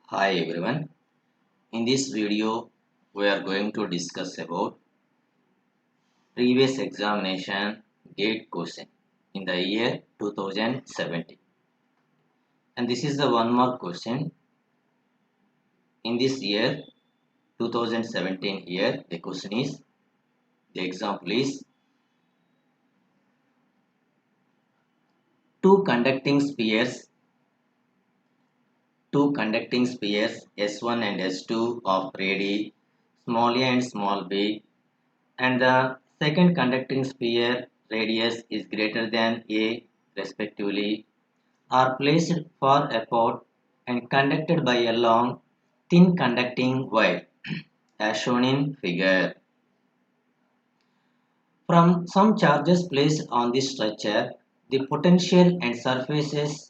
Hi everyone. In this video, we are going to discuss about previous examination gate question in the year 2017. And this is the one mark question in this year 2017 year. The question is, the example is two conducting spheres, S1 and S2 of radii small a and small b, and the second conducting sphere radius is greater than a respectively, are placed far apart and conducted by a long thin conducting wire as shown in figure. From some charges placed on this structure, the potential and surface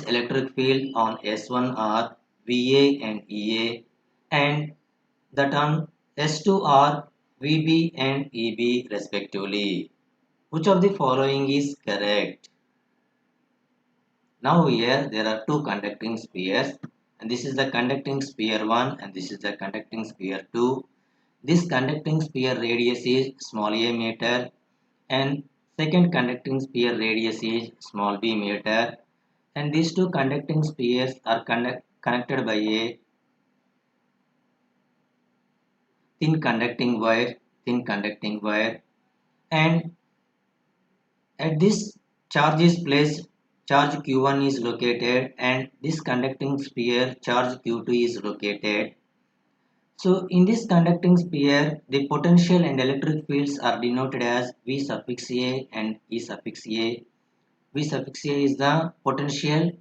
electric field on S1 are VA and EA, and that on S2 are VB and EB respectively. Which of the following is correct? Now here there are two conducting spheres, and this is the conducting sphere 1 and this is the conducting sphere 2. This conducting sphere radius is small a meter and second conducting sphere radius is small b meter, and these two conducting spheres are connected by a thin conducting wire, and at this charge is placed, charge q1 is located, and this conducting sphere charge q2 is located. So in this conducting sphere, the potential and electric fields are denoted as V suffix A and E suffix A. V suffix A is the potential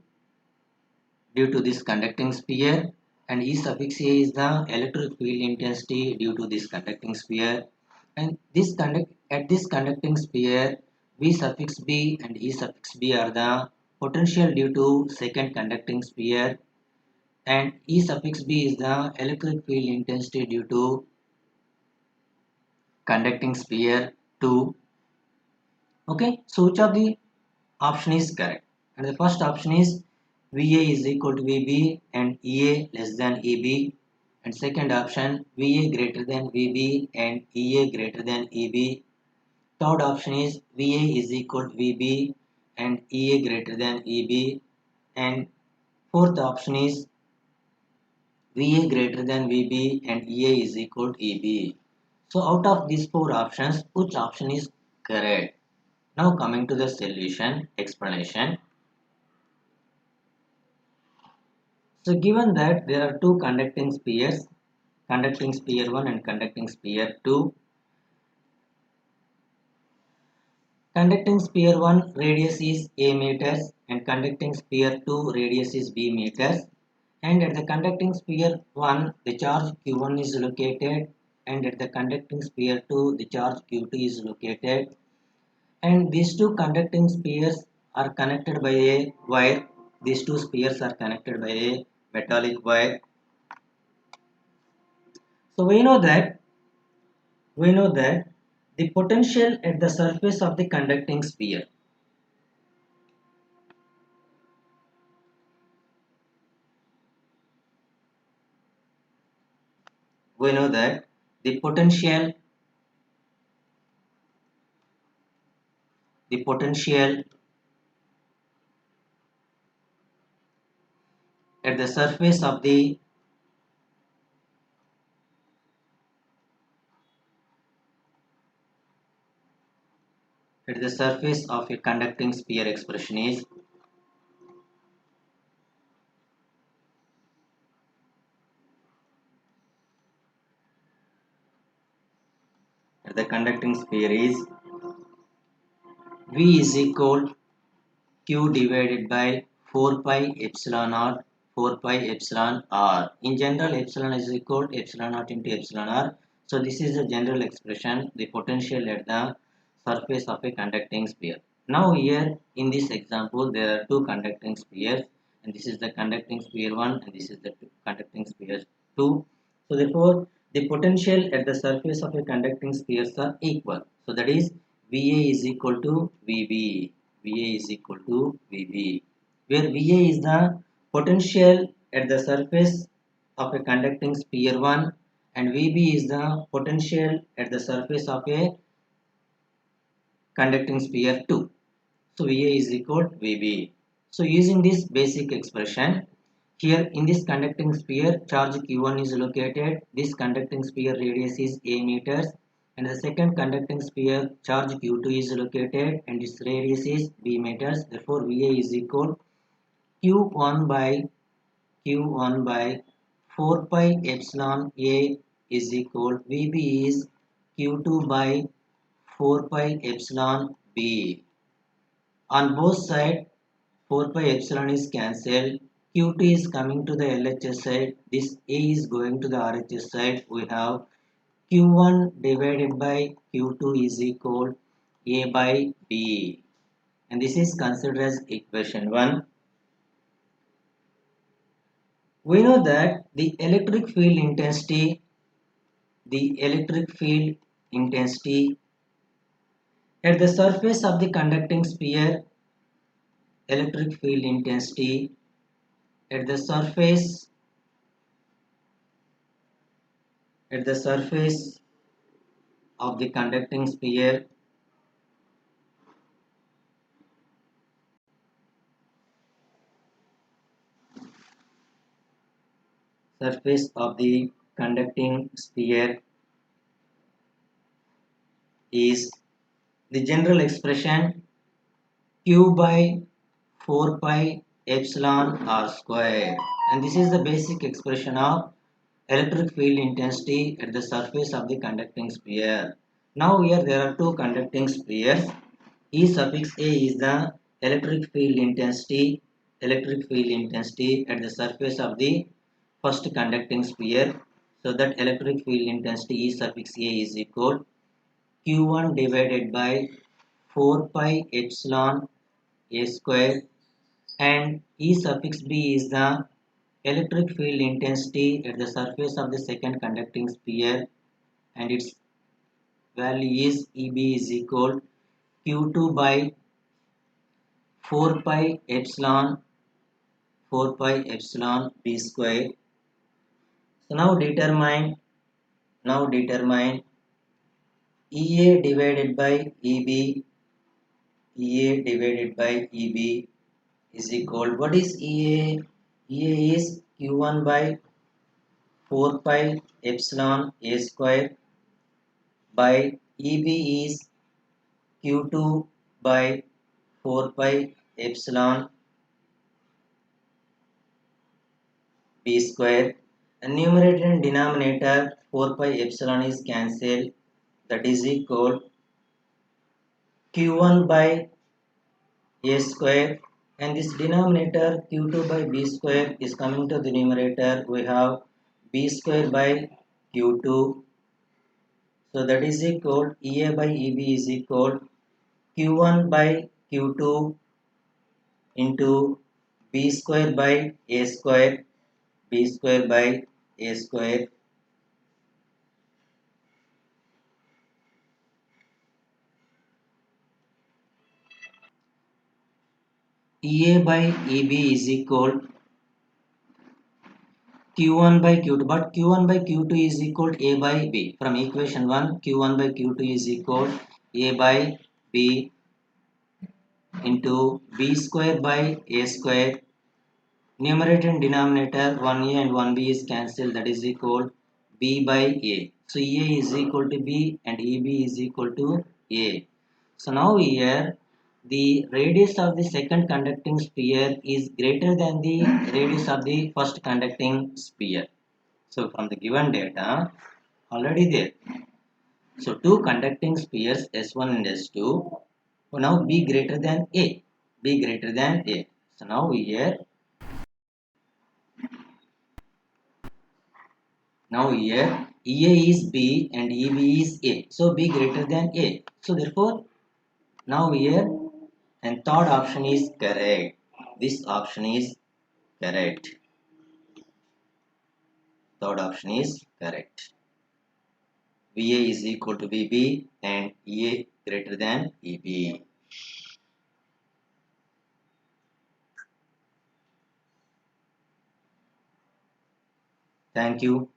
due to this conducting sphere, and E suffix A is the electric field intensity due to this conducting sphere. And at this conducting sphere, V suffix B and E suffix B are the potential due to second conducting sphere, and E suffix B is the electric field intensity due to conducting sphere 2. Okay, so which of the option is correct? And the first option is VA is equal to VB and EA less than EB, and second option VA greater than VB and EA greater than EB. Third option is VA is equal to VB and EA greater than EB, and fourth option is VA greater than VB and EA is equal to EB. So out of these four options, which option is correct? Now coming to the solution explanation. So given that there are two conducting spheres, conducting sphere 1 and conducting sphere 2. Conducting sphere 1 radius is A meters and conducting sphere 2 radius is B meters. And at the conducting sphere 1 the charge Q1 is located, and at the conducting sphere 2 the charge Q2 is located. And these two conducting spheres are connected by a wire. These two spheres are connected by a metallic wire. So we know that the potential at the surface of the conducting sphere, we know that the potential at the surface of the a conducting sphere expression is at the conducting sphere is V is equal Q divided by 4 pi epsilon naught 4 pi epsilon r. In general, epsilon is equal to epsilon naught into epsilon r. So this is the general expression, the potential at the surface of a conducting sphere. Now here in this example there are two conducting spheres, and this is the conducting sphere 1 and this is the conducting sphere 2. So therefore the potential at the surface of a conducting spheres are equal. So that is VA is equal to VB. VA is equal to VB, where VA is the potential at the surface of a conducting sphere 1 and VB is the potential at the surface of a conducting sphere 2. So VA is equal to VB. So using this basic expression, here in this conducting sphere, charge Q1 is located. This conducting sphere radius is A meters. And the second conducting sphere, charge Q2 is located and its radius is B meters. Therefore, VA is equal Q1 by 4 pi epsilon A is equal VB is Q2 by 4 pi epsilon B. On both sides, 4 pi epsilon is cancelled. Q2 is coming to the LHS side. This A is going to the RHS side. We have Q1 divided by Q2 is equal A by B. And this is considered as equation 1. We know that the electric field intensity at the surface of the conducting sphere, electric field intensity at the surface of the conducting sphere is the general expression Q by 4 pi epsilon r square, and this is the basic expression of electric field intensity at the surface of the conducting sphere. Now here there are two conducting spheres. E suffix A is the electric field intensity at the surface of the first conducting sphere. So that electric field intensity E suffix A is equal Q1 divided by 4 pi epsilon A square, and E suffix B is the electric field intensity at the surface of the second conducting sphere, and its value is EB is equal Q2 by 4 pi epsilon B square. So now determine EA divided by EB is equal, what is EA? EA is Q1 by 4 pi epsilon A square by EB is Q2 by 4 pi epsilon B square, and numerator and denominator 4 pi epsilon is cancelled, that is equal Q1 by A square, and this denominator Q2 by B square is coming to the numerator. We have B square by Q2, so that is equal EA by EB is equal Q1 by Q2 into B square by A square, B square by A square. EA by EB is equal Q1 by Q2, but Q1 by Q2 is equal to A by B. From equation 1, Q1 by Q2 is equal A by B into B square by A square. Numerator and denominator 1A and 1B is cancelled, that is equal B by A. So EA is equal to B and EB is equal to A. So now here the radius of the second conducting sphere is greater than the radius of the first conducting sphere. So from the given data already there. So two conducting spheres S1 and S2 will now be greater than A. Be greater than A. So now here EA is B and EB is A. So B greater than A. So therefore now here and third option is correct. This option is correct. Third option is correct. VA is equal to VB and EA greater than EB. Thank you.